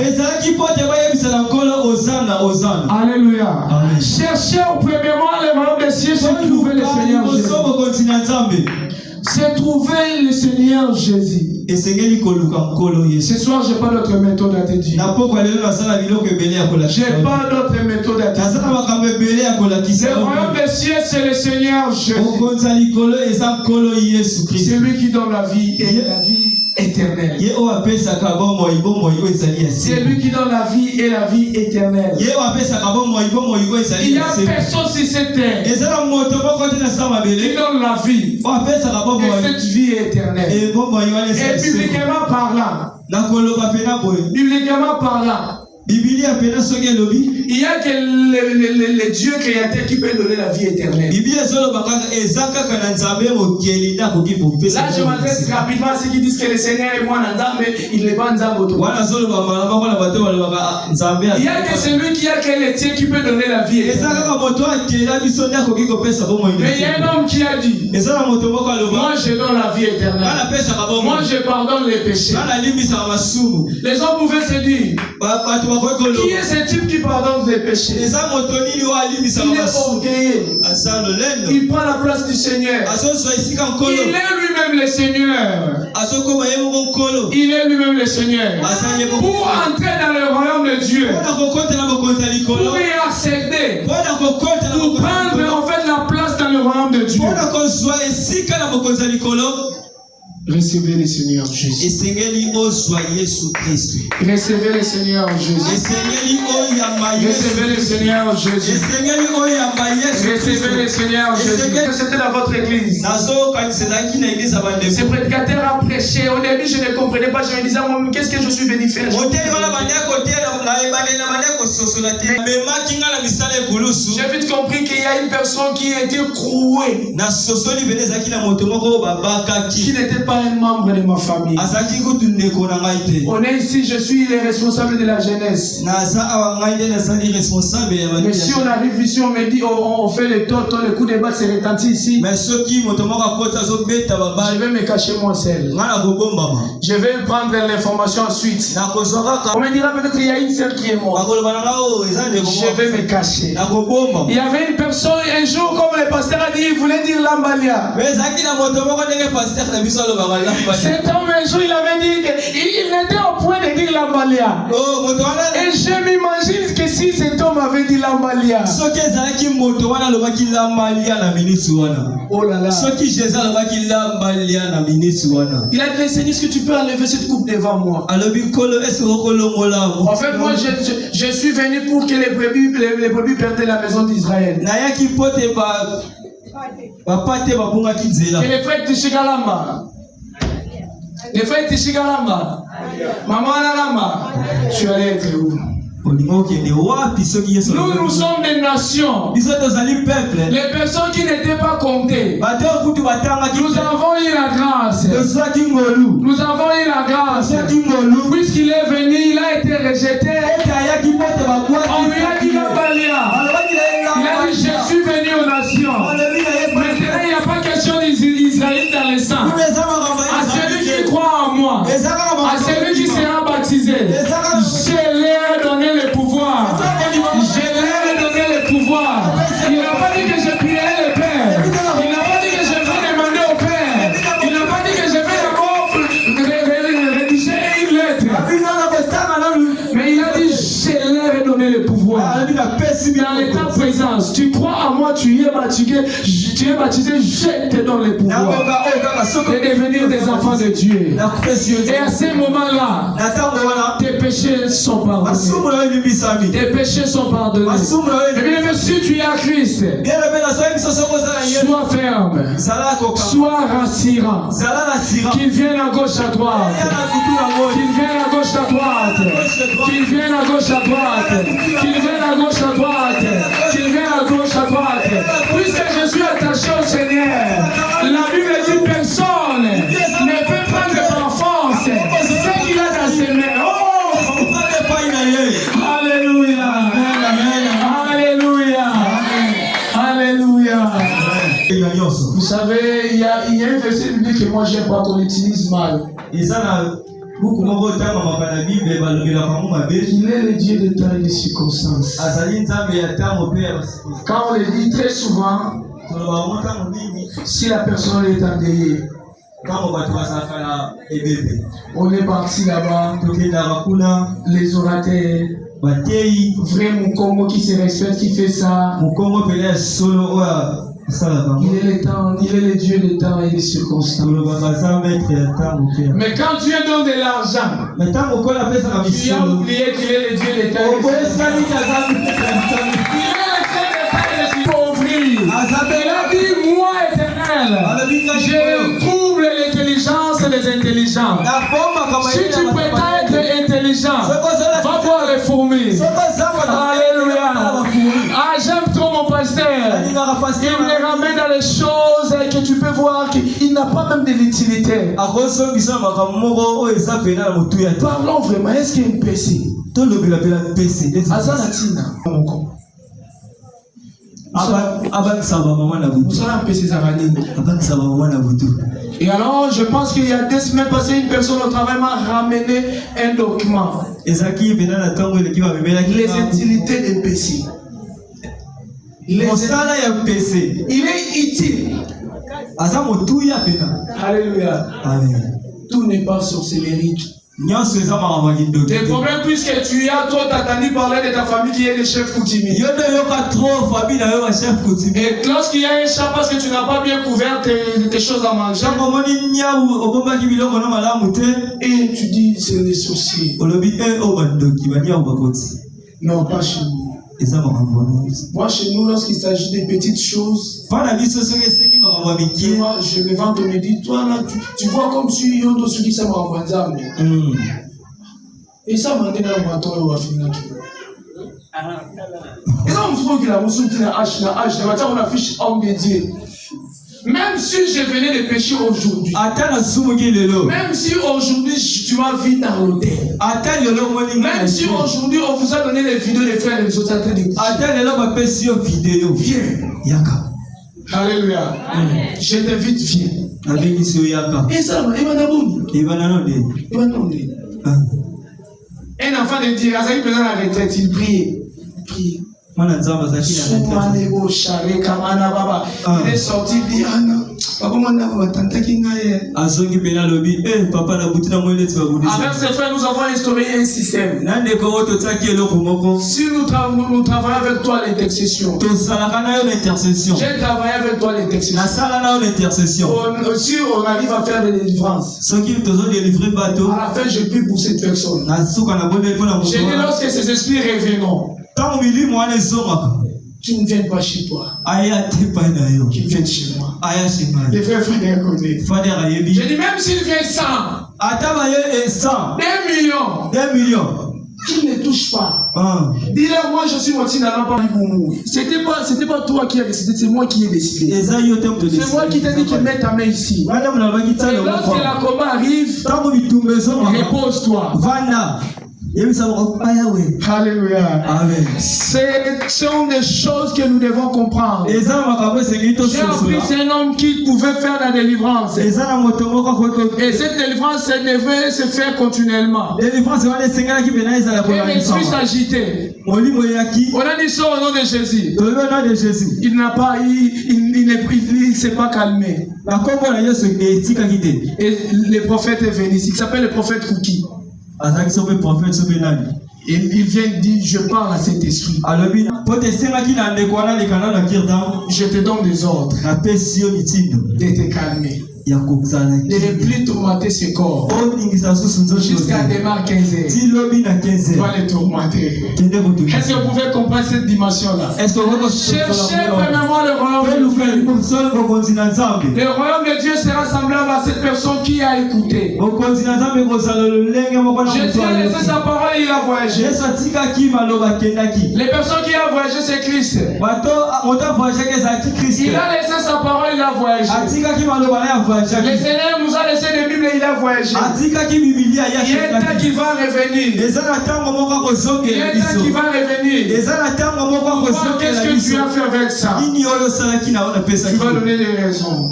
C: Alléluia. Cherchez premièrement le royaume des cieux, c'est trouver le Seigneur Jésus. C'est trouver le Seigneur Jésus. Ce soir, je n'ai pas d'autre méthode à te dire. Je n'ai pas d'autre méthode à te dire. Le royaume des cieux, c'est le Seigneur Jésus. C'est lui qui donne la vie et la vie éternelle. C'est lui qui donne la vie et la vie éternelle. Il y a personne sur cette terre qui donne la vie et cette vie éternelle. Et bibliquement parlant, il y a que le Dieu créateur qui peut donner la vie éternelle. Là, je m'adresse rapidement à ceux qui disent que le Seigneur est moi, mais il n'est pas Nzambo. Il y a que celui qui a que le Dieu qui peut donner la vie éternelle. Mais il y a un homme qui a dit, moi je donne la vie éternelle. Moi je pardonne les péchés. Les hommes pouvaient se dire, qui est ce type qui pardonne les péchés? Il est orgueilleux. Il prend la place du Seigneur. Il est lui-même le Seigneur. Il est lui-même le Seigneur. Pour entrer dans le royaume de Dieu, pour y accéder, pour prendre en fait la place dans le royaume de Dieu, recevez le Seigneur Jésus. Recevez le Seigneur Jésus. Recevez le Seigneur Jésus. Recevez le Seigneur Jésus. C'était dans votre église. Ce prédicateur a prêché. Au début, je ne comprenais pas. Je me disais, qu'est-ce que je suis venu faire? J'ai vite compris qu'il y a une personne qui était crouée, qui n'était pas un membre de ma famille. On est ici, je suis le responsable de la jeunesse. Mais si on arrive ici, on me dit, on fait le toto, le coup de batte se retentit ici. Je vais me cacher moi seul. Je vais prendre l'information ensuite. On me dira peut-être qu'il y a une seule qui est morte. Je vais me cacher. Il y avait une personne, un jour, comme le pasteur a dit, il voulait dire Lambalia. Cet homme, un jour, il avait dit qu'il était au point de dire Lambalia. Et je m'imagine que si cet homme avait dit Lambalia. Oh là là. Il a dit, Seigneur, est-ce que tu peux enlever cette coupe devant moi? En fait, moi, je suis venu pour que les brebis perdent la maison d'Israël. Et les frères Tishigalamba. Les frères Tishigalamba. Maman Alamba. Tu allais être où? Nous sommes des nations. Les personnes qui n'étaient pas comptées. Nous avons eu la grâce. Nous avons eu la grâce. Puisqu'il est venu, il a été rejeté. On lui a dit Lambalia. Il a dit, je suis venu aux nations. Maintenant, il n'y a pas question d'Israël dans le sang. À celui qui croit en moi, à celui qui sera baptisé, je leur ai donné le pouvoir. Je leur ai donné le pouvoir. Il n'a pas dit que je prierai le Père. Il n'a pas dit que je vais demander au Père. Il n'a pas dit que je vais d'abord rédiger une lettre. Mais il a dit, je leur ai donné le pouvoir. dans l'état présent. Tu crois à moi, tu es baptisé, je te donne le pouvoir de devenir des enfants de Dieu. Et à ce moment-là, tes péchés sont pardonnés. Tes péchés sont pardonnés. Et bien, si tu es à Christ, sois ferme, sois rassurant, qu'il vienne à gauche à droite, qu'il vienne à gauche à droite, qu'il vienne à gauche à droite, qu'il vienne à gauche à droite, qu'il vienne à gauche à droite. Puisque je suis attaché au Seigneur, la Bible dit personne ne peut prendre par force ce qu'il a dans ses mains. Oh! Alléluia! Alléluia! Alléluia! Vous savez, il y a un verset biblique que moi j'aime pas qu'on utilise mal. Il est le Dieu de temps et de circonstances. Quand on le dit très souvent, si la personne est endeuillée, on est parti là-bas, les orateurs, vrai Mukongo qui se respecte, qui fait ça. Il est le temps, il est le Dieu des temps et des circonstances. Mais quand Dieu donne de l'argent, tu as oublié qu'il est le Dieu des temps et des circonstances. Il est le Dieu des temps et des circonstances. Il a dit, moi éternel, je trouble l'intelligence des intelligents. Si tu prétends être intelligent, va voir les fourmis. Alléluia. Ah, j'aime trop mon pasteur. Il me ramène dans les choses que tu peux voir qu'il n'a pas même de l'utilité. Parlons vraiment, est-ce qu'il y a une PC? Azanatina. Et alors, je pense qu'il y a 2 semaines passées, une personne au travail m'a ramené un document. Les utilités des PC. Il est utile. Alléluia. Amen. Tout n'est pas sorcellerie. Tes problèmes, puisque tu as trop entendu parler de ta famille qui est le chef coutumier. Et lorsqu'il y a un chat parce que tu n'as pas bien couvert tes choses à manger, et tu dis c'est les soucis. Non, pas chez nous. Moi, chez nous, lorsqu'il s'agit des petites choses, moi, je me vante, on me dit, toi là, tu vois comme si il y a d'autres qui sont en train. Et ça m'a dit dans le bateau, on va finir. Et là, on se trouve qu'il a reçu la hache, on affiche homme de Dieu. Même si je venais de pécher aujourd'hui, même si aujourd'hui tu m'as vu dans l'hôtel, même si aujourd'hui on vous a donné les vidéos des frères et des autres, viens. Alléluia. Je t'invite, viens. Et ça, il va un enfant de Dieu, il faisait la retraite, il priait. Il est sorti, il dit, avec ses frères, nous avons instauré un système. Si nous travaillons avec toi l'intercession, j'ai travaillé avec toi l'intercession. Si on arrive à faire des délivrances, à la fin je prie pour cette personne. J'ai dit, lorsque ces esprits reviendront, tu ne viens pas chez toi. Tu viens chez moi. Les frères connaissent. J'ai dit, même s'il vient 100, 2 millions, qu'il ne touche pas. Dis-leur, moi je suis moitié dans la parole pour mourir. C'était pas toi qui as décidé, c'est moi qui ai décidé. C'est moi qui t'ai dit que mets ta main ici. Et lorsque la combat arrive, repose-toi. Alléluia. Amen. Ce sont des choses que nous devons comprendre. J'ai appris c'est un homme qui pouvait faire la délivrance. Et cette délivrance devait se faire continuellement. Et l'esprit s'agitait. On a dit ça au nom de Jésus. Il n'a pas, il ne s'est pas calmé. Et le prophète est venu. Il s'appelle le prophète Kouki. Il vient de dire, je parle à cet esprit. Je te donne des ordres de te calmer. De ne plus tourmenter ce corps. Jusqu'à demain 15h. Tu vas les tourmenter. Est-ce que vous pouvez comprendre cette dimension-là? Cherchez vraiment le royaume de Dieu. Le royaume de Dieu sera semblable à cette personne qui a écouté. Jésus a laissé sa parole et il a voyagé. Les personnes qui ont voyagé, c'est Christ. Il a laissé sa parole et il a voyagé. Le Seigneur nous a laissé les Bibles et il a voyagé. Il y a un temps qui va revenir. Il y a un temps qui va revenir. Qu'est-ce que tu as fait avec ça? Tu vas donner des raisons.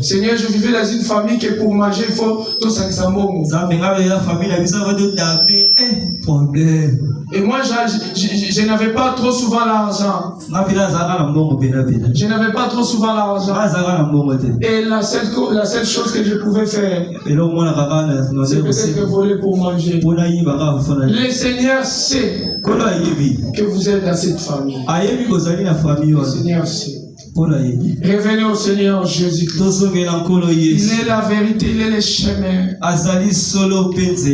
C: Seigneur, je vivais dans une famille que pour manger, il faut tout ça. Et moi, je n'avais pas trop souvent l'argent. Je n'avais pas trop souvent l'argent. Et la seule chose que je pouvais faire, c'est peut-être voler pour manger. Le Seigneur sait que vous êtes dans cette famille. Le Seigneur sait. Revenez au Seigneur Jésus-Christ. Il est la vérité, il est le chemin.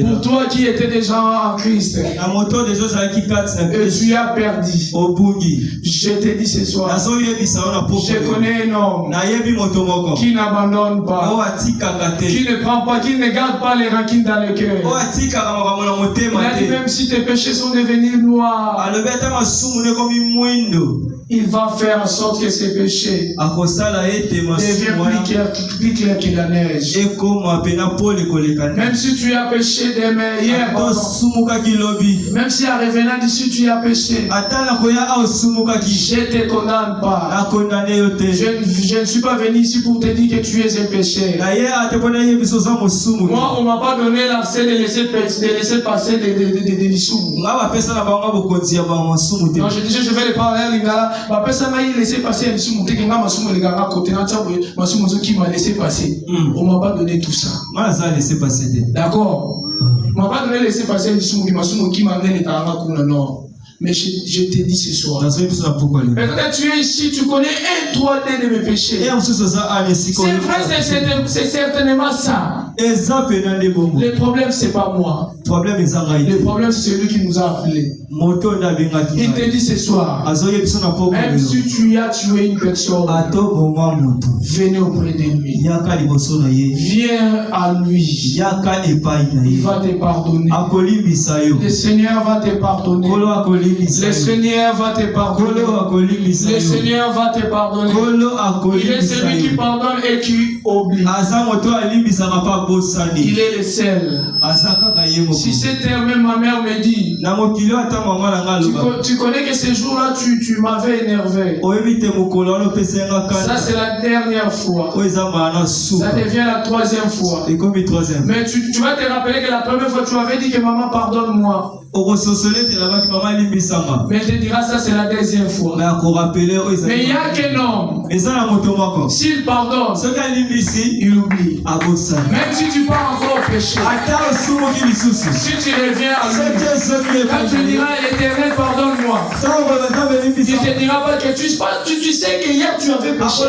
C: Pour toi qui étais déjà en Christ et tu as perdu, je te dis ce soir, je connais un homme qui n'abandonne pas, qui ne prend pas, qui ne garde pas les rancines dans le cœur. Il a dit même si tes péchés sont devenus noirs, il va faire en sorte que ces péchés deviennent plus clairs que la neige. Même si tu as péché hier, même si en revenant d'ici tu as péché, je ne te condamne pas. Je ne suis pas venu ici pour te dire que tu es un pécheur. Moi, on ne m'a pas donné l'accès de laisser passer des sous. Non, je dis, je vais le parler à l'ingala. Ma personne m'a laissé passer un sous. Qui m'a laissé passer. On ne m'a pas donné tout ça. D'accord. On ne m'a pas donné laisser passer un sous. Qui m'a donné les talents. Non. Mais je te dis ce soir. Peut-être tu es ici, tu connais 1/3 de mes péchés. C'est vrai, c'est certainement ça. Le problème, c'est pas moi. Le problème, c'est celui qui nous a appelés. Il te dit ce soir, même si tu as tué une personne, venez auprès de lui. Viens à lui. Il va te pardonner. Le Seigneur va te pardonner. Le Seigneur va te pardonner. Le Seigneur va te pardonner. Il est celui qui pardonne et qui oublie. Il est le seul. Si c'était même ma mère me dit, tu connais que ce jour-là tu m'avais énervé. Ça c'est la dernière fois. Ça devient la 3e fois. Mais tu vas te rappeler que la première fois tu avais dit que maman pardonne-moi. Mais il te dira ça c'est la 2e fois. Mais il n'y a qu'un homme. S'il pardonne, il oublie. Même si tu pars encore au péché, si tu reviens à lui, quand tu diras l'Éternel pardonne-moi, il ne te dira pas que tu sais que hier tu avais péché.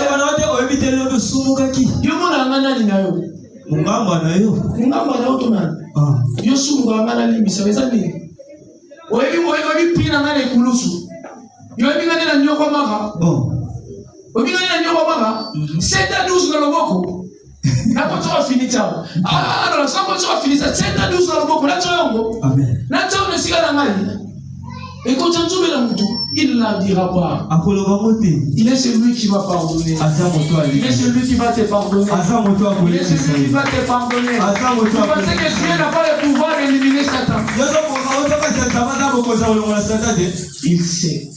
C: Il ne la dira pas. Il est celui qui va pardonner. Il est celui qui va te pardonner. Il est celui qui va te pardonner. Vous pensez que Dieu n'a pas le pouvoir d'éliminer Satan? Il sait.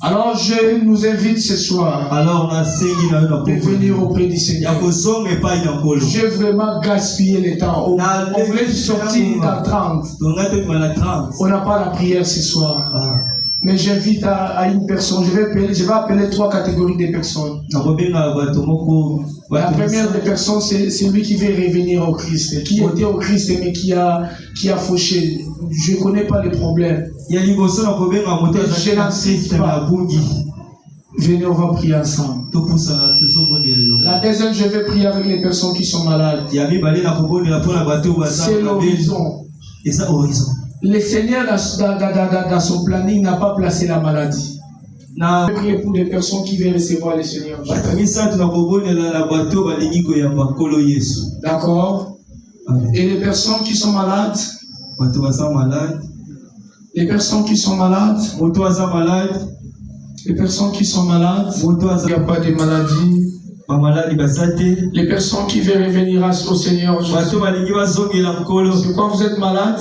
C: Alors je nous invite ce soir de venir auprès du Seigneur. J'ai vraiment gaspillé le temps. On voulait sortir dans 30. On n'a pas la prière ce soir. Mais j'invite à une personne, je vais appeler 3 catégories de personnes. La première des personnes, c'est celui qui veut revenir au Christ, qui était au Christ mais qui a fauché. Je ne connais pas les problèmes. Je n'insiste pas. Venez, on va prier ensemble. La deuxième, je vais prier avec les personnes qui sont malades. C'est l'horizon. Le Seigneur, dans son planning, n'a pas placé la maladie. Je vais prier pour des personnes qui veulent recevoir le Seigneur. D'accord? Et les personnes qui sont malades, les personnes qui sont malades, les personnes qui sont malades, il n'y a pas de maladie. Les personnes qui veulent revenir au Seigneur Jésus. C'est quand vous êtes malade?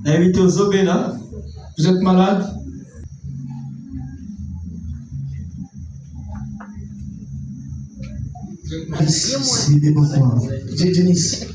C: Vous êtes malade? Denis.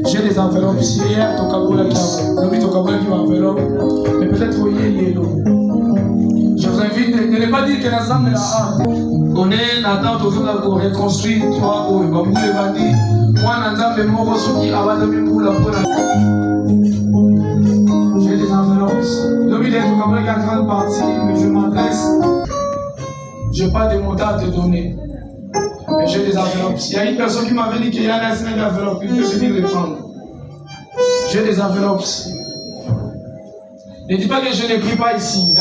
C: J'ai des enveloppes ici, hier, mais peut-être je vous invite, ne les pas dire que l'ensemble est là. On est en attente de reconstruire 3 ou moi, j'ai des enveloppes ici. L'homme est en grande partie, mais je m'adresse. Je n'ai pas de montant à te donner. Mais j'ai des enveloppes. Il y a une personne qui m'avait dit qu'il y a un instrument d'enveloppe. Il peut venir les prendre. J'ai des enveloppes. Ne dis pas que je ne prie pas ici.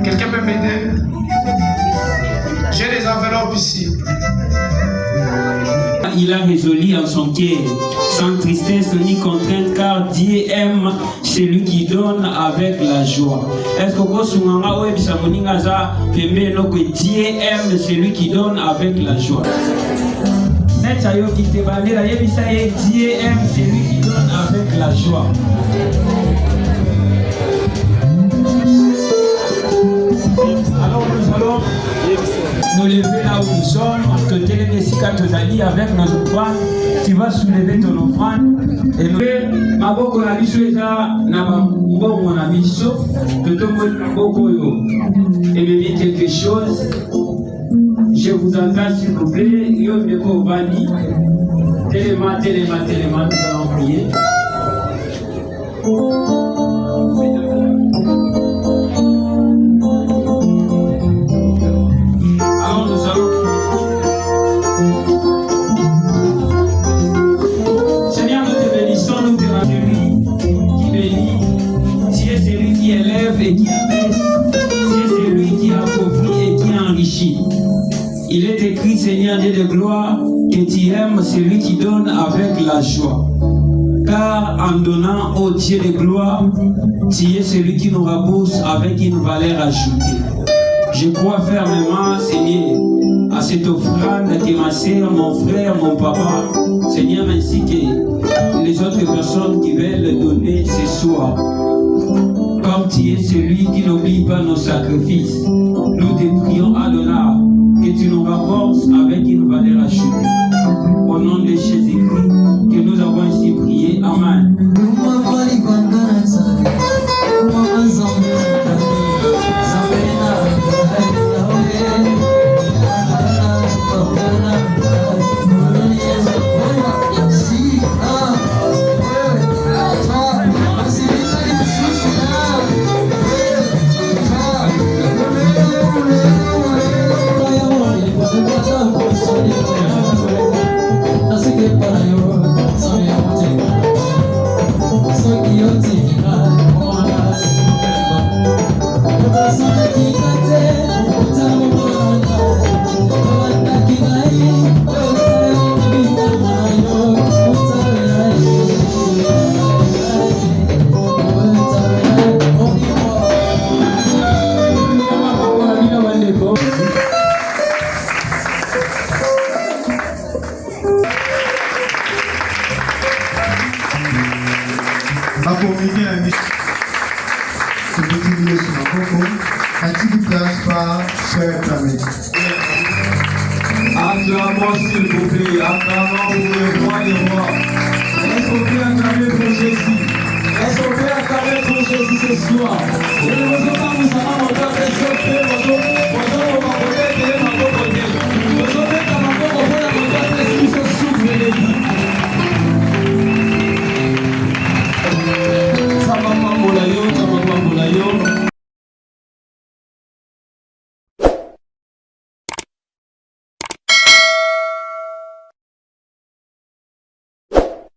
C: Quelqu'un peut m'aider? J'ai des enveloppes ici.
A: Il a résolu en son cœur, sans tristesse ni contrainte, car Dieu aime celui qui donne avec la joie. Est-ce que Dieu aime celui qui donne avec la joie? Dieu aime celui qui donne avec la joie. Alors nous allons nous lever là où nous sommes, parce que Télénesika Tozali avec nos offrandes, tu vas soulever ton offrande et nous maboko na biso eza na mbongo na biso totombo maboko yo et me quelque chose. Je vous entends s'il vous plaît, yo meko bani téléma, nous allons prier. Et qui abaisse, c'est celui qui appauvrit et qui enrichit. Il est écrit, Seigneur Dieu de gloire, que tu aimes celui qui donne avec la joie. car en donnant au Dieu de gloire, tu es celui qui nous repousse avec une valeur ajoutée. Je crois fermement, Seigneur, à cette offrande que ma sœur, mon frère, mon papa, Seigneur, ainsi que les autres personnes qui veulent donner ce soir. Comme tu es celui qui n'oublie pas nos sacrifices, nous te prions, Adonai, que tu nous rapportes avec une valeur ajoutée. Au nom de Jésus-Christ, que nous avons ainsi prié. Amen.
B: Acclamons s'il vous plaît, acclamons pour le roi des rois. Est-ce qu'on peut acclamer pour Jésus? Est-ce qu'on peut acclamer pour Jésus ce soir? Je ne veux pas vous savoir, mon père,